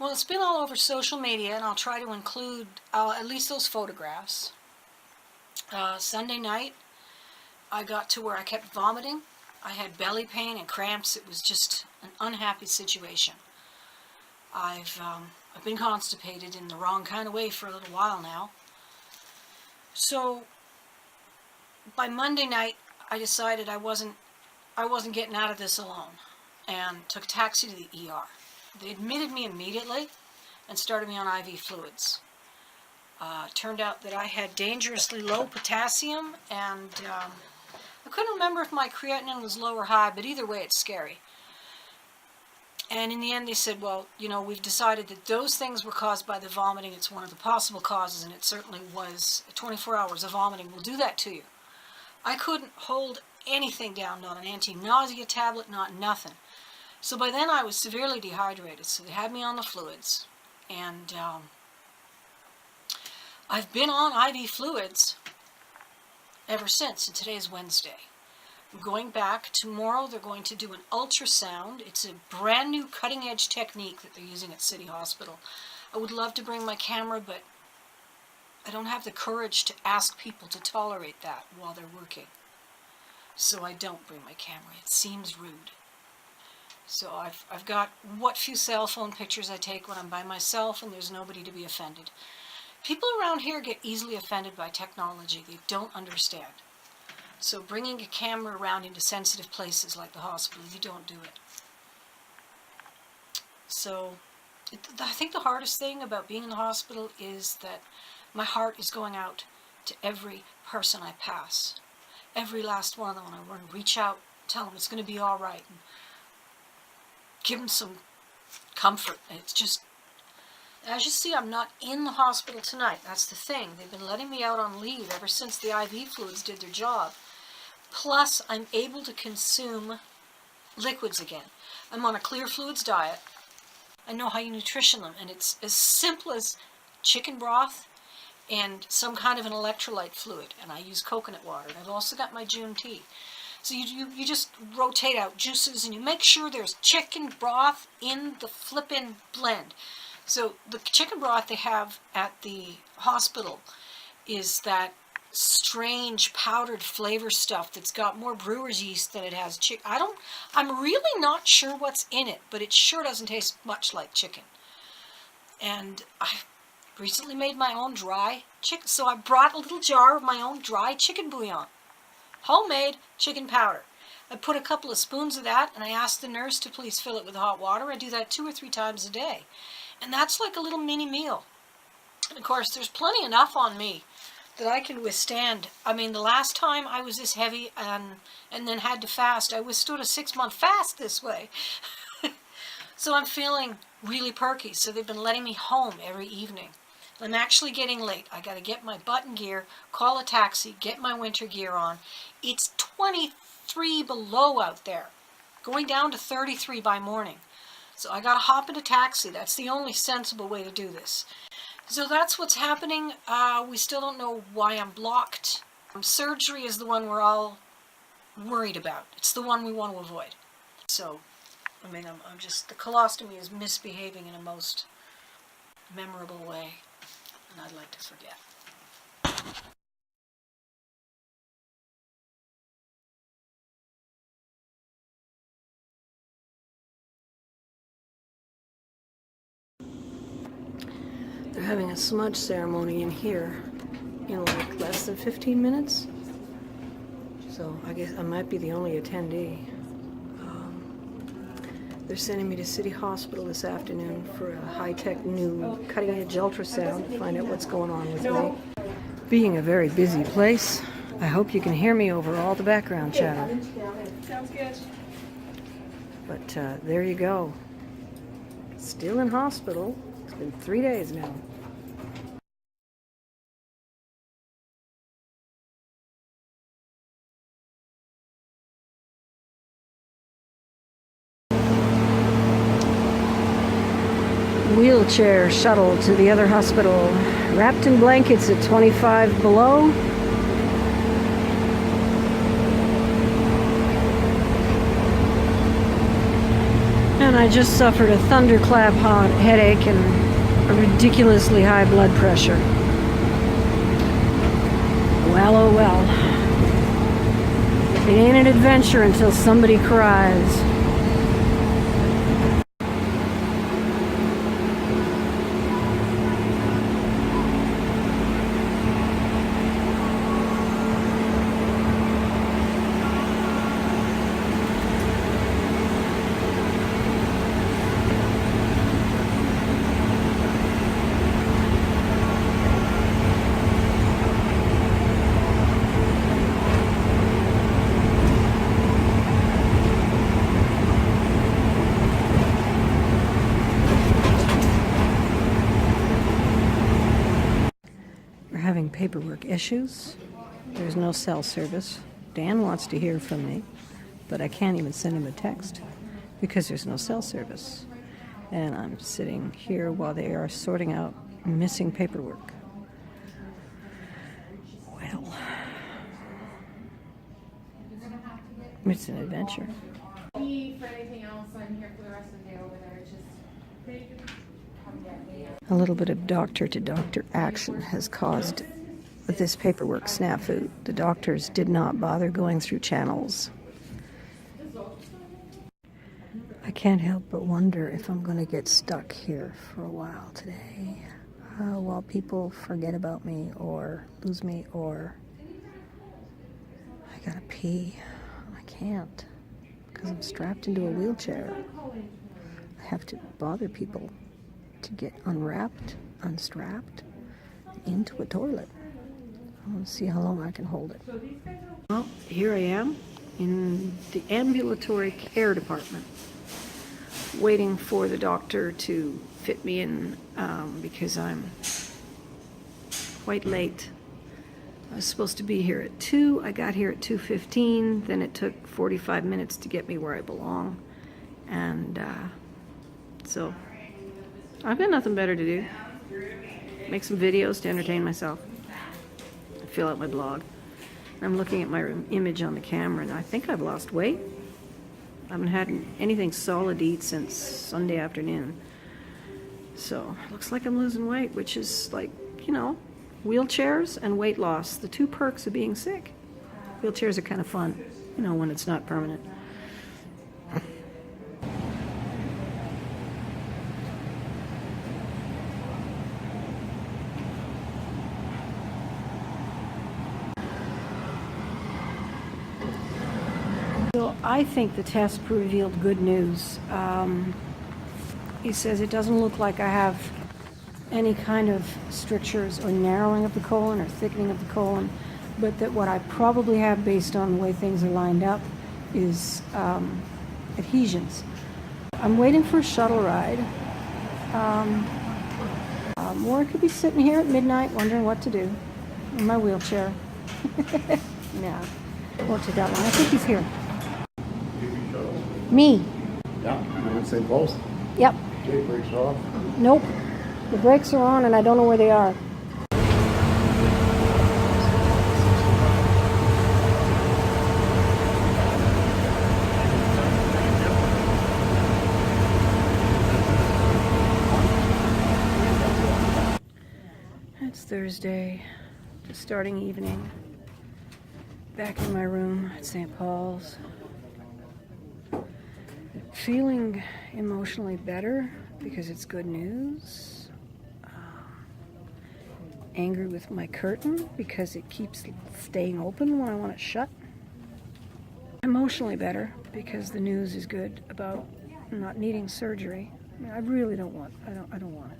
Well, it's been all over social media, and I'll try to include at least those photographs. Sunday night, I got to where I kept vomiting. I had belly pain and cramps. It was just an unhappy situation. I've been constipated in the wrong kind of way for a little while now. So by Monday night, I decided I wasn't getting out of this alone, and took a taxi to the ER. They admitted me immediately and started me on IV fluids. Turned out that I had dangerously low potassium, and I couldn't remember if my creatinine was low or high, but either way it's scary. And in the end they said, well, we've decided that those things were caused by the vomiting. It's one of the possible causes, and it certainly was. 24 hours of vomiting will do that to you. I couldn't hold anything down, not an anti-nausea tablet, not nothing. So by then I was severely dehydrated, so they had me on the fluids. And I've been on IV fluids ever since, and today is Wednesday. I'm going back. Tomorrow they're going to do an ultrasound. It's a brand new cutting-edge technique that they're using at City Hospital. I would love to bring my camera, but I don't have the courage to ask people to tolerate that while they're working. So I don't bring my camera. It seems rude. So I've got what few cell phone pictures I take when I'm by myself and there's nobody to be offended. People around here get easily offended by technology. They don't understand. So bringing a camera around into sensitive places like the hospital, you don't do it. So I think the hardest thing about being in the hospital is that my heart is going out to every person I pass. Every last one of them. I want to reach out, tell them it's going to be all right, and give them some comfort. And it's just, as you see, I'm not in the hospital tonight. That's the thing. They've been letting me out on leave ever since the IV fluids did their job. Plus, I'm able to consume liquids again. I'm on a clear fluids diet. I know how you nutrition them, and it's as simple as chicken broth and some kind of an electrolyte fluid, and I use coconut water. And I've also got my June tea. So you just rotate out juices, and you make sure there's chicken broth in the flippin' blend. So the chicken broth they have at the hospital is that strange powdered flavor stuff that's got more brewer's yeast than it has chicken. I'm really not sure what's in it, but it sure doesn't taste much like chicken. And I recently made my own dry chicken, so I brought a little jar of my own dry chicken bouillon. Homemade chicken powder. I put a couple of spoons of that, and I asked the nurse to please fill it with hot water. I do that 2 or 3 times a day. And that's like a little mini meal. And of course, there's plenty enough on me that I can withstand. I mean, the last time I was this heavy and then had to fast, I withstood a 6-month fast this way. So I'm feeling really perky. So they've been letting me home every evening. I'm actually getting late. I got to get my butt in gear, call a taxi, get my winter gear on. It's 23 below out there, going down to 33 by morning. So I got to hop in a taxi. That's the only sensible way to do this. So that's what's happening. We still don't know why I'm blocked. Surgery is the one we're all worried about. It's the one we want to avoid. So, I mean, I'm just, the colostomy is misbehaving in a most memorable way, and I'd like to forget. They're having a smudge ceremony in here in like less than 15 minutes. So I guess I might be the only attendee. They're sending me to City Hospital this afternoon for a high-tech new cutting-edge ultrasound to find out what's going on with me. Being a very busy place, I hope you can hear me over all the background chatter. Sounds good. But there you go. Still in hospital. It's been 3 days now. Wheelchair shuttle to the other hospital, wrapped in blankets at 25 below. And I just suffered a thunderclap headache and a ridiculously high blood pressure. Well, oh well. It ain't an adventure until somebody cries. Having paperwork issues. There's no cell service. Dan wants to hear from me, but I can't even send him a text because there's no cell service. And I'm sitting here while they are sorting out missing paperwork. Well, it's an adventure. For anything else, I'm here for the rest of the day over there. Just a little bit of doctor-to-doctor action has caused this paperwork snafu. The doctors did not bother going through channels. I can't help but wonder if I'm going to get stuck here for a while today, while people forget about me or lose me, or I gotta pee. I can't because I'm strapped into a wheelchair. I have to bother people to get unwrapped, unstrapped, into a toilet. I want to see how long I can hold it. Well, here I am in the ambulatory care department, waiting for the doctor to fit me in because I'm quite late. I was supposed to be here at 2. I got here at 2:15. Then it took 45 minutes to get me where I belong. And so I've got nothing better to do. Make some videos to entertain myself. Fill out my blog. I'm looking at my image on the camera and I think I've lost weight. I haven't had anything solid to eat since Sunday afternoon. So looks like I'm losing weight, which is like, you know, wheelchairs and weight loss, the two perks of being sick. Wheelchairs are kind of fun, you know, when it's not permanent. So I think the test revealed good news. He says it doesn't look like I have any kind of strictures or narrowing of the colon or thickening of the colon, but that what I probably have, based on the way things are lined up, is adhesions. I'm waiting for a shuttle ride, or I could be sitting here at midnight wondering what to do in my wheelchair. No, won't take that long. I think he's here. Me. Yeah, you're in the same post. Yep. Okay, brakes off. Nope. The brakes are on and I don't know where they are. It's Thursday, the starting evening. Back in my room at St. Paul's. Feeling emotionally better because it's good news. Angry with my curtain because it keeps staying open when I want it shut. Emotionally better because the news is good about not needing surgery. I mean, I really don't want. I don't want it.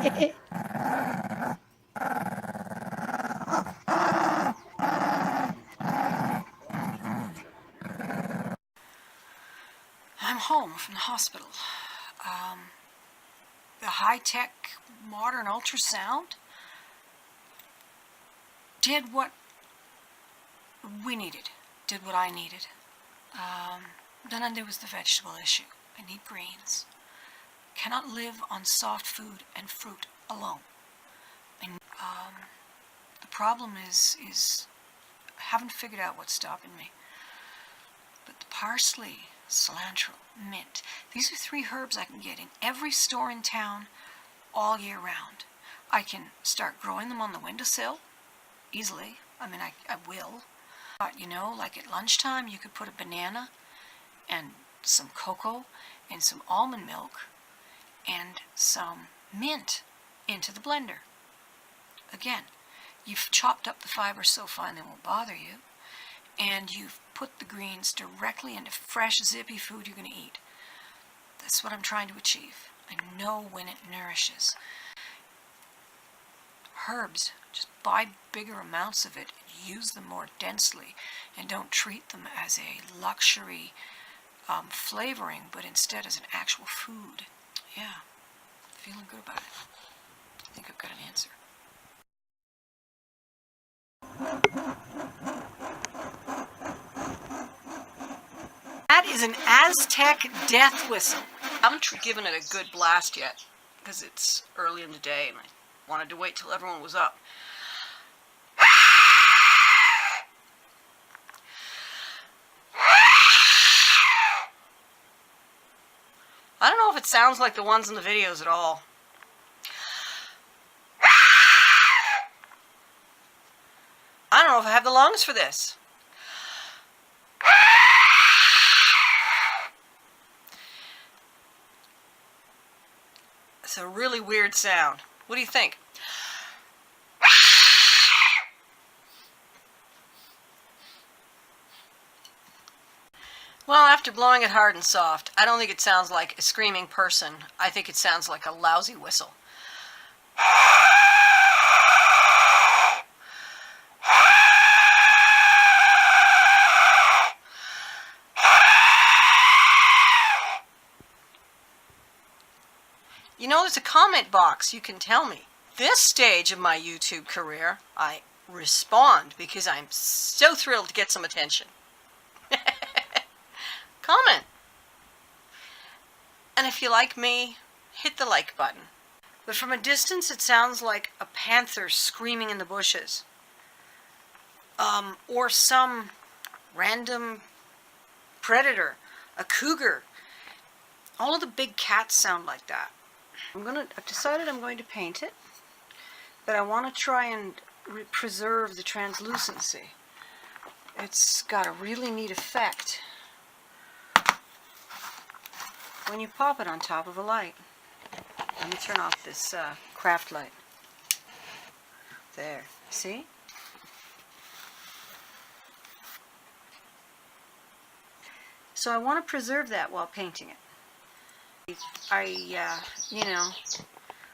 I'm home from the hospital. The high-tech modern ultrasound did what we needed, did what I needed. Then there was the vegetable issue. I need greens. Cannot live on soft food and fruit alone. The problem is I haven't figured out what's stopping me. But the parsley, cilantro, mint, these are 3 herbs I can get in every store in town all year round. I can start growing them on the windowsill easily. I mean, I will. But, you know, like at lunchtime, you could put a banana and some cocoa and some almond milk and some mint into the blender. Again, you've chopped up the fiber so fine they won't bother you, and you've put the greens directly into fresh, zippy food you're going to eat. That's what I'm trying to achieve. I know when it nourishes. Herbs, just buy bigger amounts of it and use them more densely, and don't treat them as a luxury flavoring, but instead as an actual food. Yeah, feeling good about it. I think I've got an answer. That is an Aztec death whistle. I haven't given it a good blast yet because it's early in the day and I wanted to wait till everyone was up. I don't know if it sounds like the ones in the videos at all. I don't know if I have the lungs for this. It's a really weird sound. What do you think? Well, after blowing it hard and soft, I don't think it sounds like a screaming person. I think it sounds like a lousy whistle. You know, there's a comment box. You can tell me. This stage of my YouTube career, I respond because I'm so thrilled to get some attention. Comment. And if you like me, hit the like button. But from a distance, it sounds like a panther screaming in the bushes. Or some random predator, a cougar. All of the big cats sound like that. I've decided I'm going to paint it, but I want to try and preserve the translucency. It's got a really neat effect when you pop it on top of a light. Let me turn off this craft light. There, see? So I want to preserve that while painting it. You know,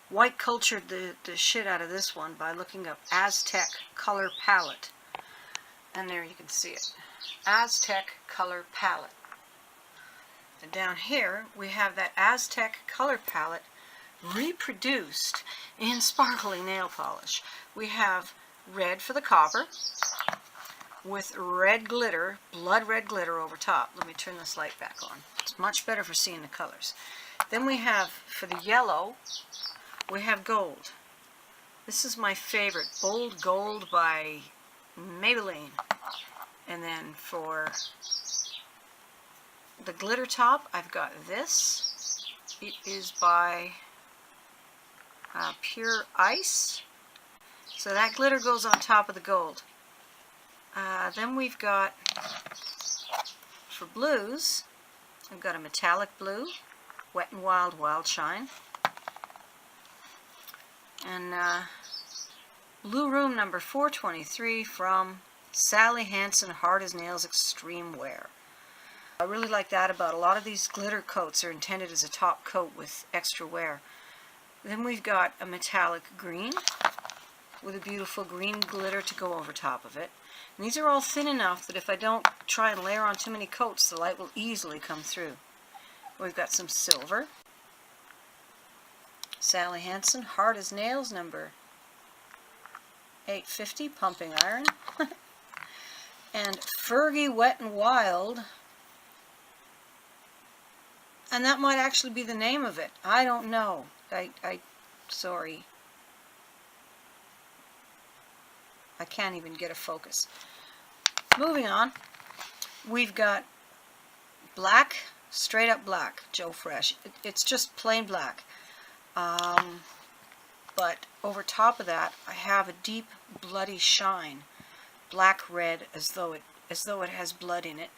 white cultured the shit out of this one by looking up Aztec color palette. And there you can see it. Aztec color palette. And down here we have that Aztec color palette reproduced in sparkly nail polish. We have red for the copper with red glitter, blood red glitter over top. Let me turn this light back on. It's much better for seeing the colors. Then we have, for the yellow, we have gold. This is my favorite, Bold Gold by Maybelline. And then for the glitter top, I've got this. It is by Pure Ice. So that glitter goes on top of the gold. Then we've got, for blues, I've got a metallic blue, Wet n Wild Wild Shine. And Blue Room number 423 from Sally Hansen Hard as Nails Extreme Wear. I really like that about a lot of these glitter coats are intended as a top coat with extra wear. Then we've got a metallic green with a beautiful green glitter to go over top of it. And these are all thin enough that if I don't try and layer on too many coats, the light will easily come through. We've got some silver. Sally Hansen, hard as nails, number 850, pumping iron. And Fergie Wet and Wild. And that might actually be the name of it. I don't know. Sorry. I can't even get a focus. Moving on, we've got black, straight up black, Joe Fresh. It's just plain black. But over top of that, I have a deep bloody shine, black red, as though it has blood in it.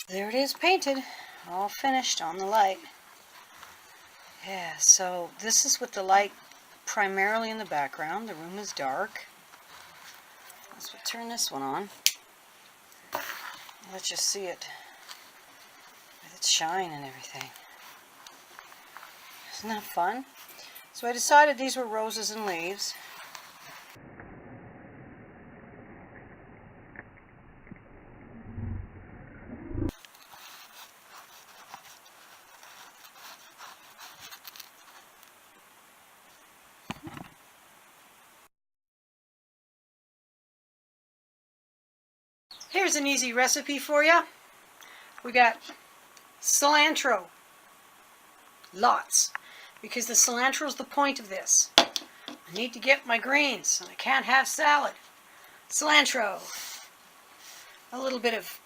There it is, painted, all finished on the light. Yeah, so this is with the light primarily in the background. The room is dark. Let's turn this one on. Let's just see it with its shine and everything. Isn't that fun? So I decided these were roses and leaves. Here's an easy recipe for you. We got cilantro. Lots. Because the cilantro is the point of this. I need to get my greens, and I can't have salad. Cilantro. A little bit of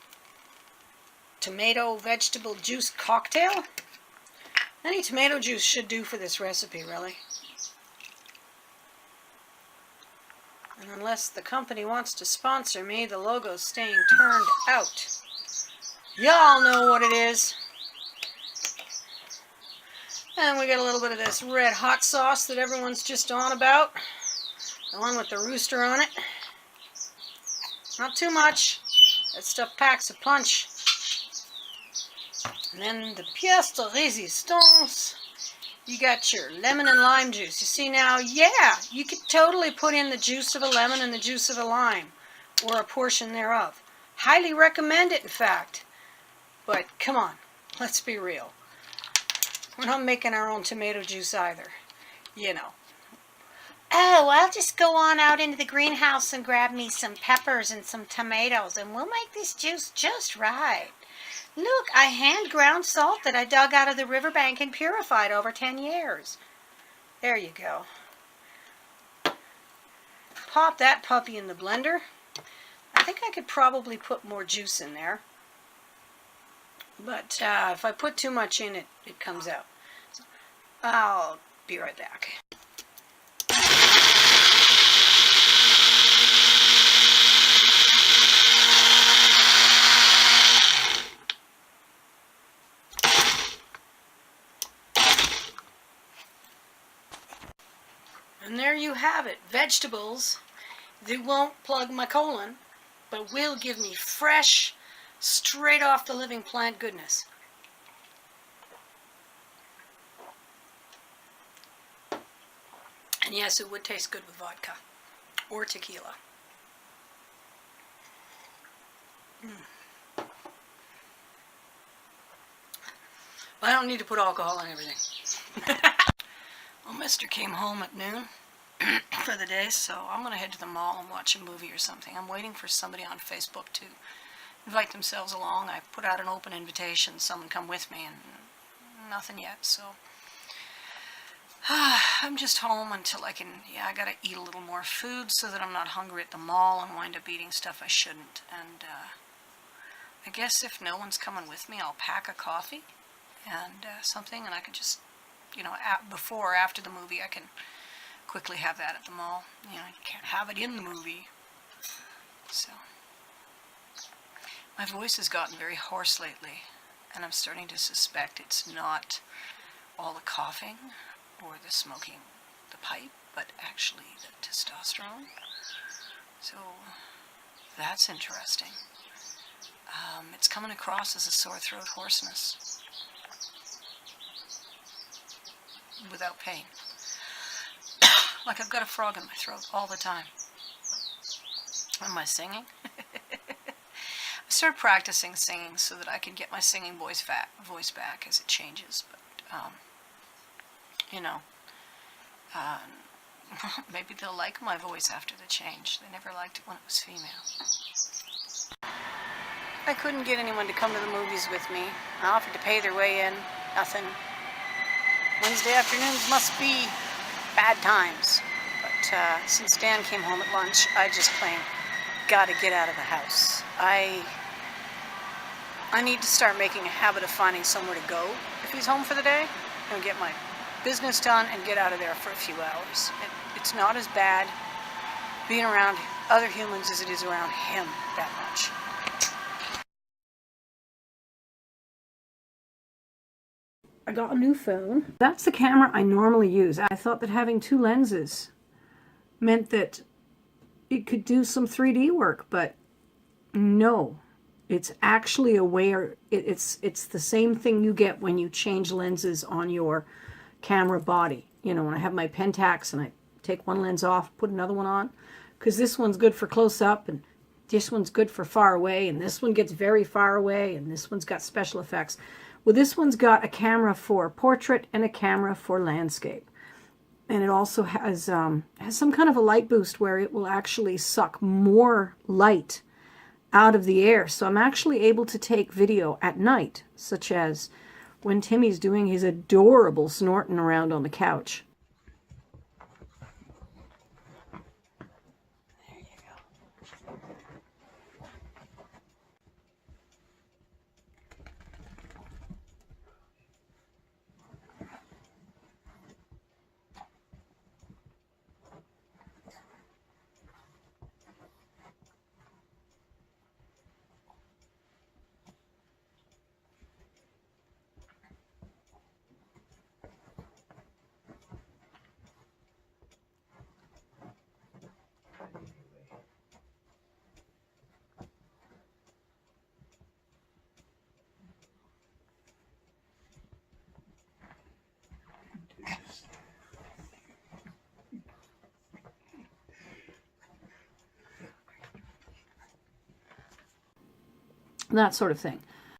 tomato vegetable juice cocktail. Any tomato juice should do for this recipe, really. And unless the company wants to sponsor me, the logo's staying turned out. Y'all know what it is. And we got a little bit of this red hot sauce that everyone's just on about. The one with the rooster on it. Not too much. That stuff packs a punch. And then the pièce de résistance. You got your lemon and lime juice. You see now, yeah, you could totally put in the juice of a lemon and the juice of a lime, or a portion thereof. Highly recommend it, in fact. But come on, let's be real. We're not making our own tomato juice either, you know. Oh, I'll just go on out into the greenhouse and grab me some peppers and some tomatoes, and we'll make this juice just right. Look, I hand ground salt that I dug out of the riverbank and purified over 10 years. There you go. Pop that puppy in the blender. I think I could probably put more juice in there. But if I put too much in, it comes out. So I'll be right back. And there you have it, vegetables that won't plug my colon, but will give me fresh, straight off the living plant goodness. And yes, it would taste good with vodka or tequila. But I don't need to put alcohol in everything. Well, Mister came home at noon for the day, so I'm going to head to the mall and watch a movie or something. I'm waiting for somebody on Facebook to invite themselves along. I put out an open invitation, someone come with me, and nothing yet, so I'm just home until I can, I gotta eat a little more food so that I'm not hungry at the mall and wind up eating stuff I shouldn't. And I guess if no one's coming with me, I'll pack a coffee and something, and I can just, before or after the movie, I can quickly have that at the mall. You can't have it in the movie. So, my voice has gotten very hoarse lately, and I'm starting to suspect it's not all the coughing or the smoking the pipe, but actually the testosterone. So that's interesting. It's coming across as a sore throat hoarseness without pain. Like I've got a frog in my throat all the time. Am I singing? I started practicing singing so that I can get my singing voice back as it changes, but maybe they'll like my voice after the change. They never liked it when it was female. I couldn't get anyone to come to the movies with me. I offered to pay their way in. Nothing. Wednesday afternoons must be bad times. But since Dan came home at lunch, I just plain gotta get out of the house. I need to start making a habit of finding somewhere to go if he's home for the day and get my business done and get out of there for a few hours. It's not as bad being around other humans as it is around him that much. I got a new phone. That's the camera I normally use. I thought that having two lenses meant that it could do some 3D work, but no. It's actually a way, it's the same thing you get when you change lenses on your camera body. When I have my Pentax and I take one lens off, put another one on, because this one's good for close up and this one's good for far away, and this one gets very far away, and this one's got special effects. Well, this one's got a camera for portrait and a camera for landscape. And it also has some kind of a light boost where it will actually suck more light out of the air. So I'm actually able to take video at night, such as when Timmy's doing his adorable snorting around on the couch. There you go. That sort of thing.